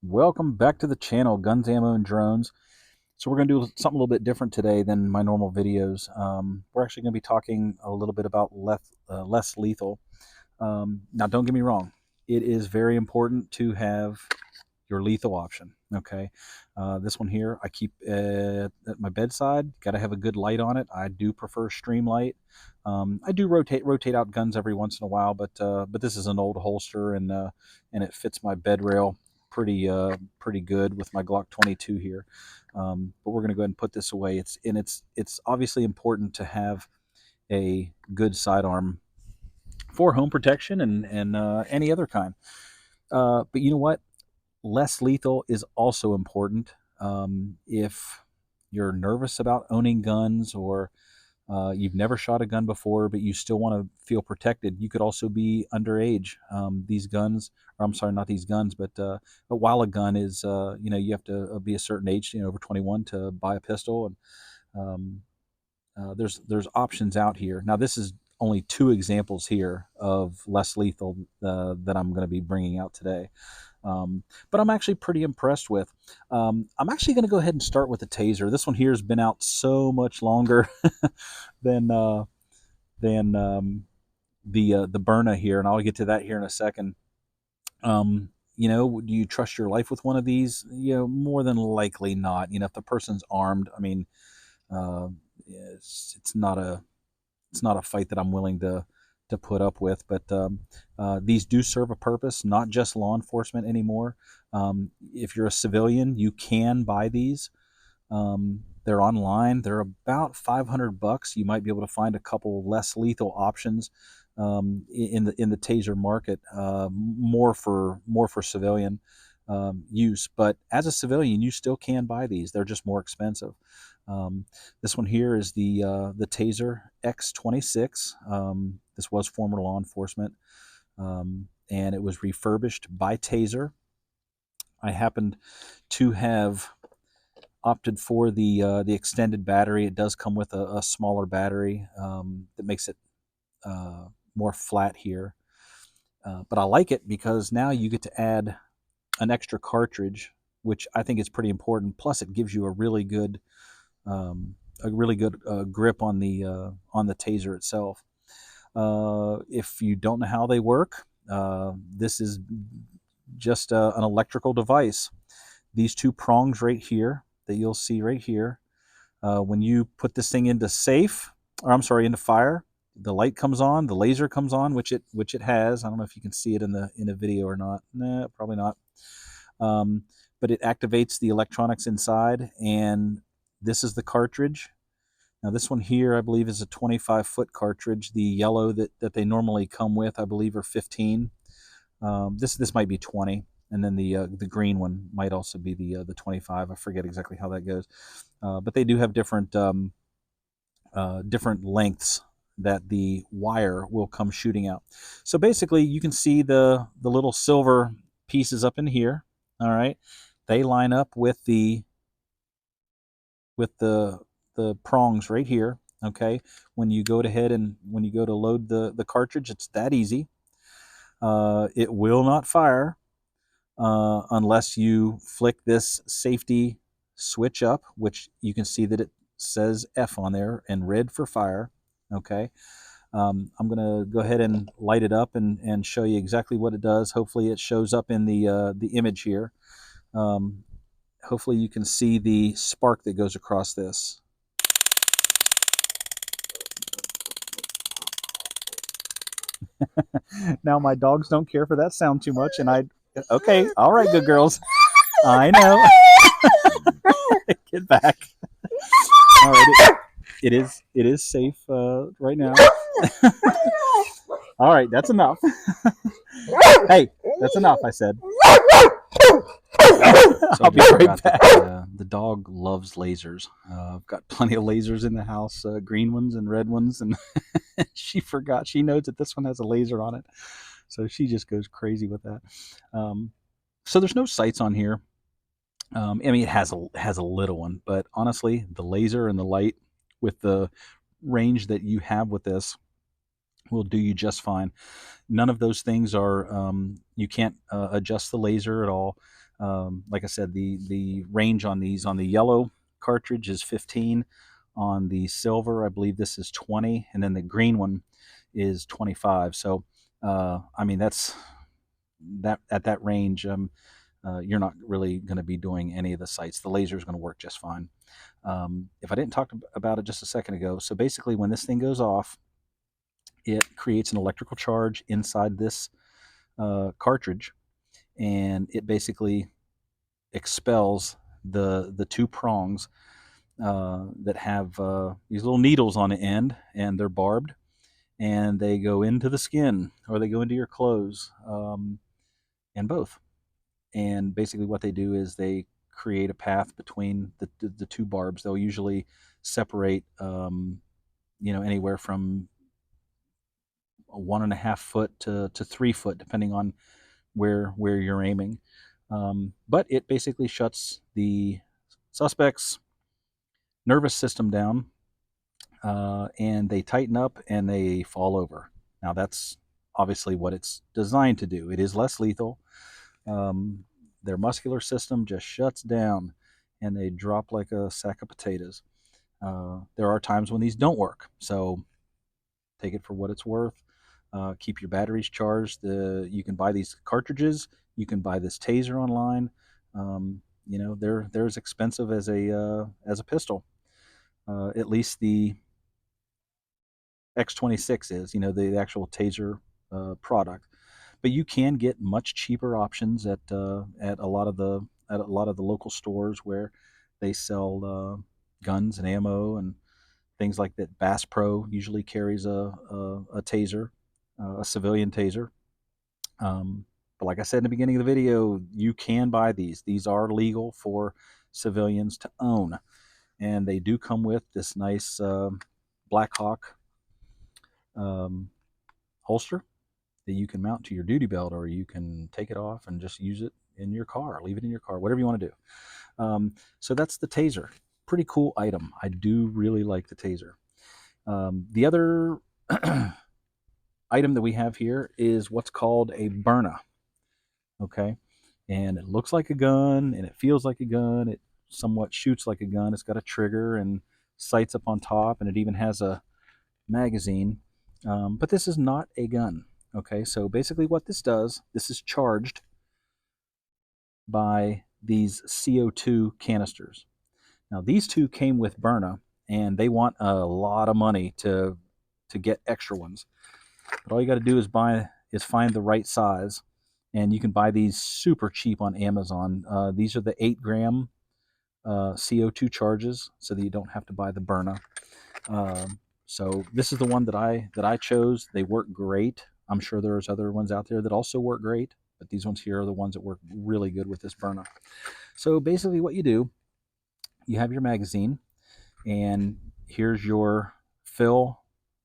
Welcome back to the channel, Guns, Ammo, and Drones. So we're going to do something a little bit different today than my normal videos. We're actually going to be talking a little bit about less lethal. Now, don't get me wrong. It is very important to have your lethal option. Okay, this one here I keep at my bedside. Got to have a good light on it. I do prefer stream light. I do rotate out guns every once in a while, but this is an old holster and it fits my bed rail pretty good with my Glock 22 here. But we're going to go ahead and put this away. It's obviously important to have a good sidearm for home protection and any other kind. But you know what? Less lethal is also important. If you're nervous about owning guns, or you've never shot a gun before but you still want to feel protected, you could also be underage. These guns, or I'm sorry, not these guns, but while a gun is, you have to be a certain age, over 21 to buy a pistol. And um, there's options out here. Now, this is only two examples here of less lethal that I'm going to be bringing out today. But I'm actually pretty impressed with. I'm actually going to go ahead and start with the Taser. This one here has been out so much longer than the Burna here, and I'll get to that here in a second. Do you trust your life with one of these? More than likely not. If the person's armed, I mean, uh, it's not a fight that I'm willing to put up with. But these do serve a purpose, not just law enforcement anymore. If you're a civilian, you can buy these. They're online. They're about $500. You might be able to find a couple less lethal options in the Taser market, more for civilian use. But as a civilian, you still can buy these. They're just more expensive. This one here is the Taser X26. This was former law enforcement, and it was refurbished by Taser. I happened to have opted for the extended battery. It does come with a smaller battery that makes it more flat here. But I like it because now you get to add an extra cartridge, which I think is pretty important. Plus, it gives you a really good grip on the Taser itself. If you don't know how they work, this is just an electrical device. These two prongs right here that you'll see right here, when you put this thing into into fire, the light comes on, the laser comes on, which it has. I don't know if you can see it in the video or not. Nah, probably not. But it activates the electronics inside, and this is the cartridge. Now, this one here, I believe, is a 25-foot cartridge. The yellow that they normally come with, I believe, are 15. This might be 20, and then the green one might also be the 25. I forget exactly how that goes, but they do have different lengths that the wire will come shooting out. So basically, you can see the little silver pieces up in here. All right, they line up with the prongs right here. Okay, when you go to load the cartridge, it's that easy. It will not fire unless you flick this safety switch up, which you can see that it says F on there and red for fire. Okay, I'm going to go ahead and light it up and show you exactly what it does. Hopefully it shows up in the image here. Hopefully you can see the spark that goes across this. Now my dogs don't care for that sound too much, and okay, all right, good girls. I know. Get back. All right, it is safe right now. All right, that's enough. Hey, that's enough, I said. I'll be right back. The dog loves lasers. I've got plenty of lasers in the house, green ones and red ones, and she forgot. She knows that this one has a laser on it, so she just goes crazy with that. So there's no sights on here. I mean, it has a little one, but honestly, the laser and the light with the range that you have with this will do you just fine. None of those things are, you can't adjust the laser at all. Like I said, the range on these, on the yellow cartridge is 15. On the silver, I believe this is 20, and then the green one is 25. So, I mean, that's that at that range. You're not really going to be doing any of the sights. The laser is going to work just fine. If I didn't talk about it just a second ago, so basically, when this thing goes off, it creates an electrical charge inside this cartridge, and it basically expels the two prongs that have these little needles on the end, and they're barbed, and they go into the skin or they go into your clothes, and both. And basically, what they do is they create a path between the two barbs. They'll usually separate, anywhere from 1.5 foot to 3 foot, depending on where you're aiming. But it basically shuts the suspect's nervous system down, and they tighten up and they fall over. Now, that's obviously what it's designed to do. It is less lethal. Their muscular system just shuts down and they drop like a sack of potatoes. There are times when these don't work, so take it for what it's worth. Keep your batteries charged. You can buy these cartridges. You can buy this taser online. They're as expensive as a pistol. At least the X26 is, the actual taser product. But you can get much cheaper options at a lot of the local stores where they sell guns and ammo and things like that. Bass Pro usually carries a taser, a civilian taser. But like I said in the beginning of the video, you can buy these. These are legal for civilians to own, and they do come with this nice Black Hawk holster that you can mount to your duty belt, or you can take it off and just use it in your car, leave it in your car, whatever you want to do. So that's the taser. Pretty cool item. I do really like the taser. The other item that we have here is what's called a Burna. Okay, and it looks like a gun and it feels like a gun. It somewhat shoots like a gun. It's got a trigger and sights up on top, and it even has a magazine. But this is not a gun. Okay, so basically what this does, this is charged by these CO2 canisters. Now, these two came with Burna, and they want a lot of money to get extra ones. But all you got to do is find the right size, and you can buy these super cheap on Amazon. These are the 8-gram CO2 charges, so that you don't have to buy the Burna. So this is the one that I chose. They work great. I'm sure there's other ones out there that also work great, but these ones here are the ones that work really good with this Burna. So basically what you do, you have your magazine, and here's your fill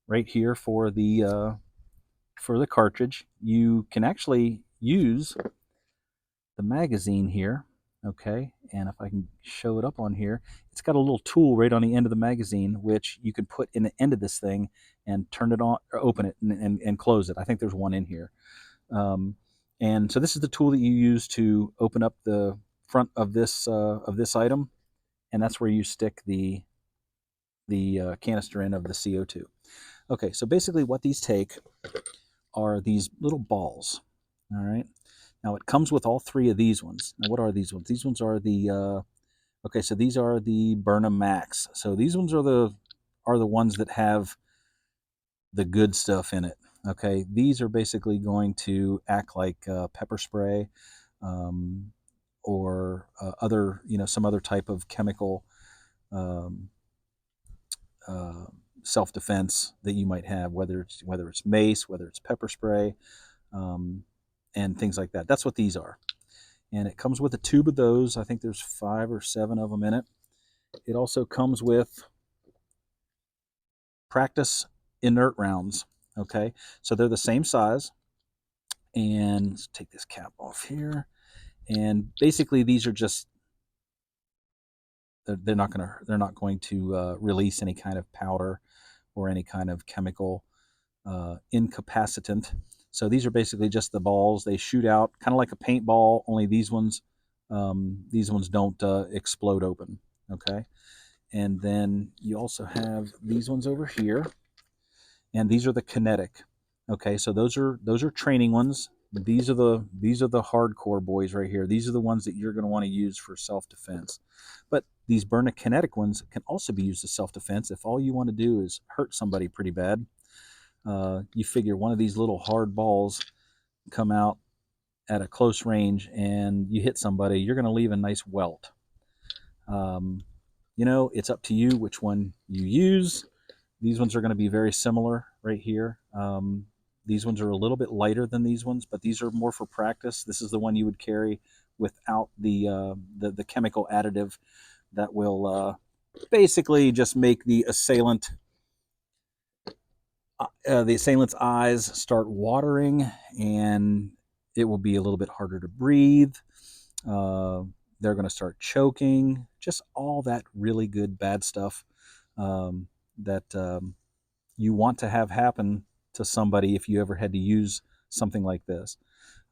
right here for the cartridge. You can actually use the magazine here, okay? And if I can show it up on here, it's got a little tool right on the end of the magazine, which you can put in the end of this thing and turn it on, or open it and close it. I think there's one in here. And so this is the tool that you use to open up the front of this item, and that's where you stick the canister in of the CO2. Okay, so basically what these take are these little balls. All right. Now it comes with all three of these ones. Now what are these ones? These ones are the okay. So these are the Burna Max. So these ones are the ones that have the good stuff in it. Okay, these are basically going to act like pepper spray, or other, some other type of chemical um, self-defense that you might have, whether it's mace, whether it's pepper spray, and things like that. That's what these are. And it comes with a tube of those. I think there's 5 or 7 of them in it. It also comes with practice inert rounds. Okay, so they're the same size. And let's take this cap off here. And basically, these are just, they're not going to release any kind of powder or any kind of chemical incapacitant. So these are basically just the balls. They shoot out kind of like a paintball, only these ones These ones don't explode open. Okay, and then you also have these ones over here, and these are the kinetic. Okay, so those are training ones. These are the hardcore boys right here. These are the ones that you're going to want to use for self-defense. But these Byrna kinetic ones can also be used as self-defense if all you want to do is hurt somebody pretty bad. You figure one of these little hard balls come out at a close range and you hit somebody, you're going to leave a nice welt. It's up to you which one you use. These ones are going to be very similar right here. These ones are a little bit lighter than these ones, but these are more for practice. This is the one you would carry without the chemical additive that will basically just make the assailant's eyes start watering, and it will be a little bit harder to breathe. They're going to start choking. Just all that really good bad stuff that you want to have happen to somebody if you ever had to use something like this.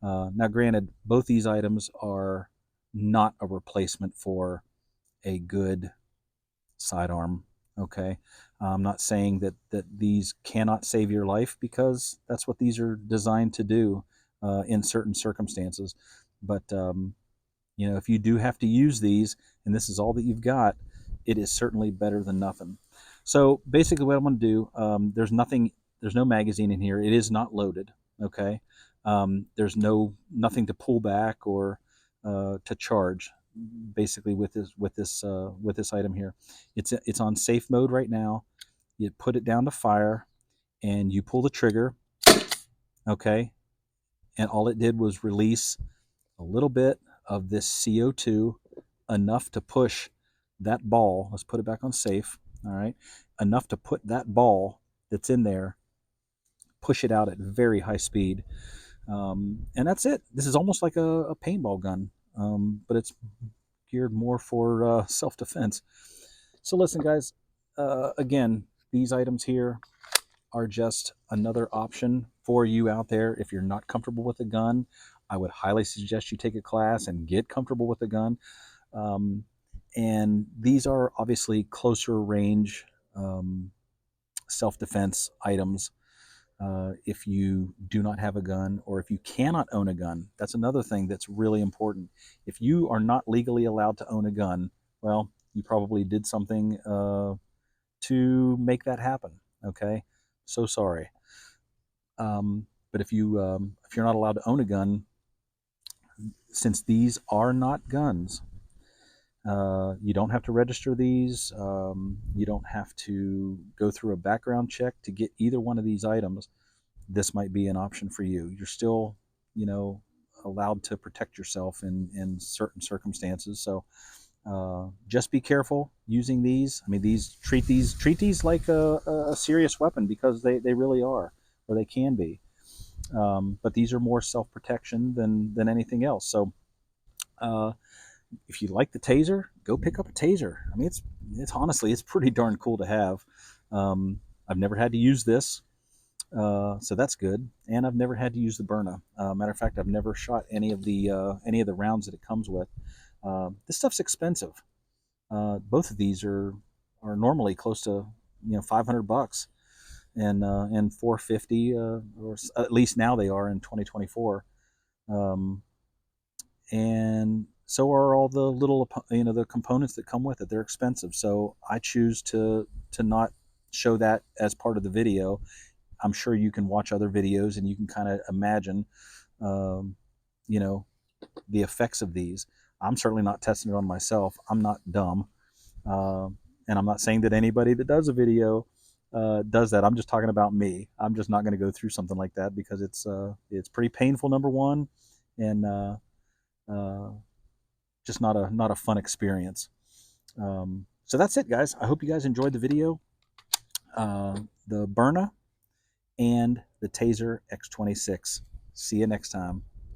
Now, granted, both these items are not a replacement for a good sidearm. Okay, I'm not saying that these cannot save your life, because that's what these are designed to do in certain circumstances. But if you do have to use these, and this is all that you've got, it is certainly better than nothing. So basically, what I'm going to do, there's no magazine in here. It is not loaded. Okay, there's nothing to pull back or to charge. Basically, with this item here, it's on safe mode right now. You put it down to fire, and you pull the trigger. Okay, and all it did was release a little bit of this CO2, enough to push that ball. Let's put it back on safe. All right, enough to put that ball that's in there, push it out at very high speed, and that's it. This is almost like a paintball gun, but it's geared more for self-defense. So listen, guys. Again, these items here are just another option for you out there. If you're not comfortable with a gun, I would highly suggest you take a class and get comfortable with a gun. And these are obviously closer range self-defense items. If you do not have a gun, or if you cannot own a gun, that's another thing that's really important. If you are not legally allowed to own a gun, well, you probably did something to make that happen. Okay, so sorry. But if you're not allowed to own a gun, since these are not guns, you don't have to register these. You don't have to go through a background check to get either one of these items. This might be an option for you. You're still, allowed to protect yourself in certain circumstances. So just be careful using these. I mean, treat these like a serious weapon, because they really are, or they can be. But these are more self-protection than anything else. So if you like the Taser, go pick up a Taser. I mean, it's honestly, it's pretty darn cool to have. I've never had to use this, so that's good. And I've never had to use the Burna. Matter of fact, I've never shot any of the rounds that it comes with. This stuff's expensive. Both of these are normally close to $500, and 450, or at least now they are in 2024. And so are all the little the components that come with it. They're expensive, so I choose to not show that as part of the video. I'm sure you can watch other videos and you can kind of imagine the effects of these. I'm certainly not testing it on myself. I'm not dumb, and I'm not saying that anybody that does a video does that. I'm just talking about me. I'm just not going to go through something like that, because it's pretty painful, number one, and just not a fun experience. So that's it, guys. I hope you guys enjoyed the video. The Burna and the Taser X26. See you next time.